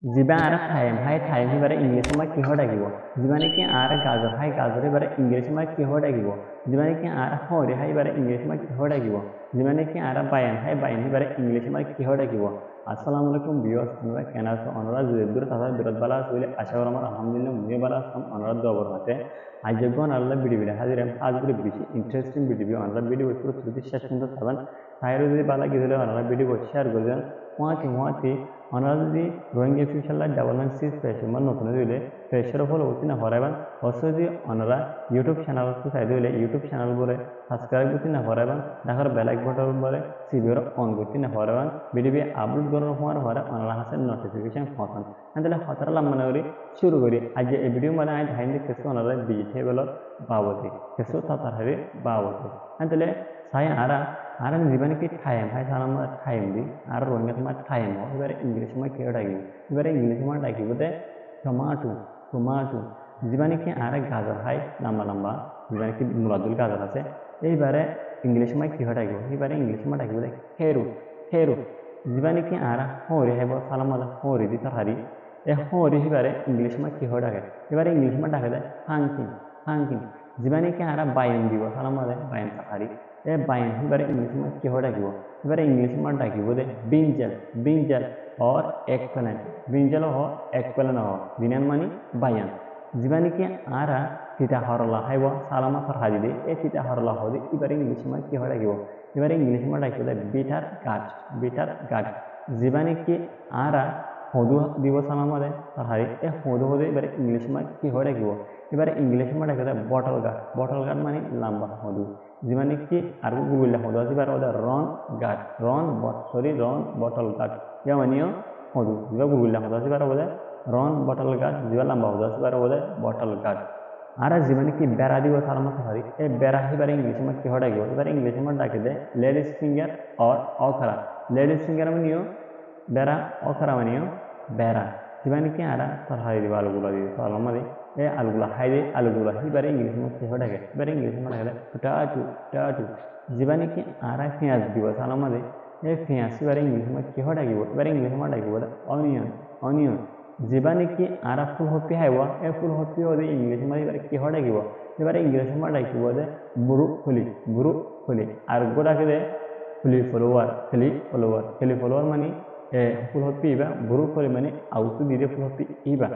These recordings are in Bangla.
জিবা আর থাইম এবারে ইংলিশ সময় কি হয়ে ডাকিব যিমানে কি আর গাজর এবারে ইংলিশ সময় কি হয়ে ডাকিব যিমানে কি আর হরে এবারে ইংলিশ সময় কি হয়ে ডাকিব যিমানে কি আর বায়ান এবারে ইংলিশ সময় কি হয়ে ডাকিব আসসালামু আলাইকুম ভিউয়ার্স তোমরা কেন আছো অনরা দূর তারা বিরত বালা আসলে আশা করি আমার আলহামদুলিল্লাহ মুই বালা আসাম অনরা দবর হাতে আজ যখন আল্লাহ ভিডিও হাজির আজ করে বেশি ইন্টারেস্টিং ভিডিও অনরা ভিডিও পুরো তুই শেষ পর্যন্ত পাবেন তাইরে যদি ভালো লাগে অনরা ভিডিও শেয়ার করে দেন ওয়াতি অনারা যদি ড্রয়িং অফিসিয়াল ডেভেলপমেন্ট পেশার নতুন দিলে পেশার ফল উঠি না হরাইবান অবশ্য যদি অনারা ইউটিউব চ্যানেল চাই দিলে ইউটিউব চ্যানেল বলে সাবস্ক্রাইব করতে না হরাইবান দেখার বেলাইক বটন বলে সিবিওর অন করতে না হরাইবান ভিডিও আপলোড করার সময় হরে অনারা হাসে নোটিফিকেশন পৌঁছান তাহলে হতারা লাম্বানা করি শুরু করি আজ এই ভিডিও মানে আজ হাইন্দি কেসু অনারা ভেজিটেবলর বাবদে কেসু তাতাহারি বাবদে তাহলে সাই আর জীবনে কি টাইম সালাম টাইম দি আর রোহিঙ্গা তোমার টাইম এবারে ইংলিশ সময় কেউ ডাকিব এবারে ইংলিশ সময় ডাকিব দে টমাটো জীবনে কি আর গাজর লম্বা লম্বা জীবনে কি মুলাদুল গাজর আছে এইবারে ইংলিশ সময় কি ডাকিব এবারে ইংলিশ সময় ডাকিব দে হেরু জীবনে কি আর হরি সালাম হরি দি তাহারি এই হরি এবারে ইংলিশ সময় কি ডাকে এবারে ইংলিশ সময় ডাকে দেয় ফাঙ্কিং জীবনে কি আর বায়ন দিব সালাম বায়ন তাহারি বায়ন এবারে ইংলিশ সময় কি ডাকিব এবারে ইংলিশ সময় ডাকিব দে ব্রিঞ্জাল और एगप्लेंट ब्रिंजल हो एगप्लेंट हो बिनान मानी बायान जीवानी की आरा तीता हरला हाइबो सालामा फरहादी दे ए तीता हरला हो दे इबारे इंग्लिश में की डाकिब इबारे इंग्लिश में डाकिब दे बिटार गाट जीवानी की आरा हदु দিব সালামা দে ফরহাদি এ হদু হদে ইবারে इंग्लिश में की डाकिब इबारे इंग्लिश में डाकिब दे बटल गाट मानी लंबा हदु जीवानी की आर गुगुल हदु इबारे ओदा रन बटल गाट या मानियो हदु जिबा गुगुल हदु इबारे ओदा रन बटल गाट जिबा लंबा हदु इबारे ओदा बटल गाट आरा जीवानी की बेरा দিব সালামা ফরহাদি এ বেরা ইবারে इंग्लिश में की डाकिब इबारे इंग्लिश में डाके दे लेडीज फिंगर और अखरा लेडीज फिंगर मानियो बेरा अखरा मानियो बेरा जीवानी की आरा फरहादी দিব আলুগুলা দিব সালামা দে ए आलुगुला दे आलुगुला इबारे इंग्लिश में की डाके इबारे इंग्लिश में डाके पोटैटो जीवानी की आरा पेंयाज দিব सालामा दे ए पेंयाज इबारे इंग्लिश में की डाकिब इबारे इंग्लिश में डाकिब अनियन जीवानी की आरा फुलकपि ए फुलकपि दे इंग्लिश में इबारे की डाकिब इबारे इंग्लिश में डाकिब दे ब्रुकली are go Dake they flower मानी ए फुलकपि इबा ब्रुकली मानी आउटु दिदे फुलकपि इबा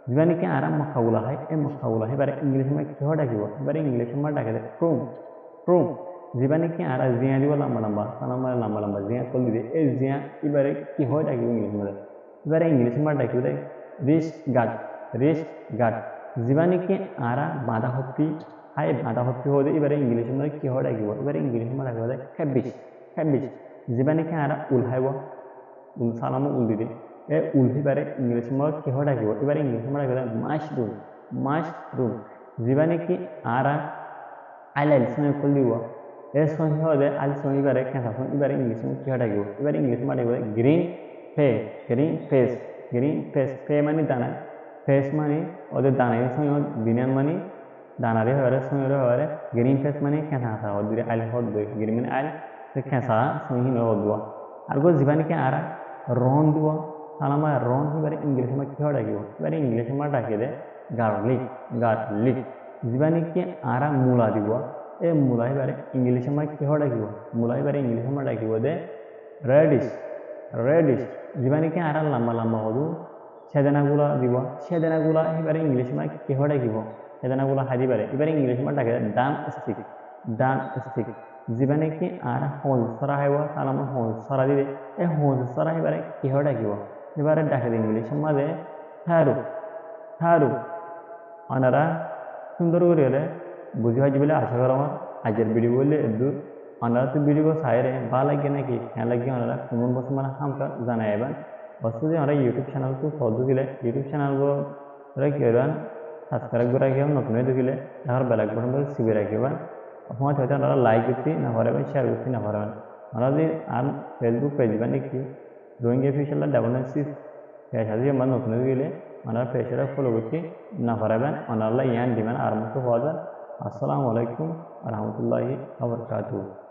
जीवानी की आरा मखाउला मखाउला इबारे इंग्लिश में की डाकिब इबारे इंग्लिश में डाके दे प्रुम जीवानी की आरा जिया দিব लंबा लंबा जिया कल दे ए जिया इबारे की डाकिब इंग्लिश में इबारे इंग्लिश में डाकिब दे रिच गाट जीवानी की आरा बांधाकपि हो दे इबारे इंग्लिश में की डाकिब इबारे इंग्लिश में डाकिब दे कैबिज जीवानी की आरा उल उल सालामो उल दे ए उल इबारे इंग्लिश में की डाकिब इबारे इंग्लिश में डाकिब दे माशरूम जीवानी की आरा आइलाइल सही कल দিব ए सही हो दे आइल सही इबारे कैसा इबारे इंग्लिश में की डाकिब इबारे इंग्लिश में डाकिब ग्रीन फे मानी दाना फेस मानी ओदे दाना सही बिनान मानी दानारे हरे सही हरे ग्रीन फेस मानी कैसा हो दिरे आइल हो दे ग्रीन मानी आइल से कैसा सही न हो दुआ आरगो जीवानी की आरा रन দিব सालामा रन इबारे इंग्लिश में की डाकिब इबारे इंग्लिश में डाके दे गार्लिक जीवानी की आरा मूला দিব ए मूला इबारे इंग्लिश में की डाकिब मूला इबारे इंग्लिश में डाकिब दे रेडिश जीवानी की आरा लंबा लंबा हदु सेदानागुला দিব सेदानागुला इबारे इंग्लिश में की डाकिब सेदानागुला इबारे इंग्लिश में डाके दे डान स्टिक जीवानी की आरा हलसरा सालामा हलसरा दिदे ए हलसरा इबारे की डाकिब इबारे डाके दे इंग्लिश में दे थारु अनारा सुंदर করে বুঝি হাজি বলে আশা করা আমার আজের ভিডিও বলে দূর অনারা তো ভিডিও সাইরে ভালো লাগে নাকি হ্যাঁ লাগে অনারা কমেন্ট বক্স মানে হামকা জানাইবেন অবশ্যই যে আমরা ইউটিউব চ্যানেল তো ফলো দিলে ইউটিউব চ্যানেল রে কেরান সাবস্ক্রাইব করে রাখিবেন নতুন হয়ে দিলে আর বেল আইকন বলে সিবি রাখিবেন আপনারা হয়তো আপনারা লাইক করতে না পারবেন শেয়ার করতে না পারবেন আমরা যদি আর ফেসবুক পেজ বানি কি ড্রয়িং অফিসিয়াল ডেভেলপমেন্ট পেজ আছে আমরা নতুন হয়ে গেলে আমরা পেজটা ফলো করতে না পারবেন অনারা ইয়ান দিবেন আর মতো হওয়া যায় আসসালামু আলাইকুম ওয়া রাহমাতুল্লাহি ওয়া বারাকাতুহু।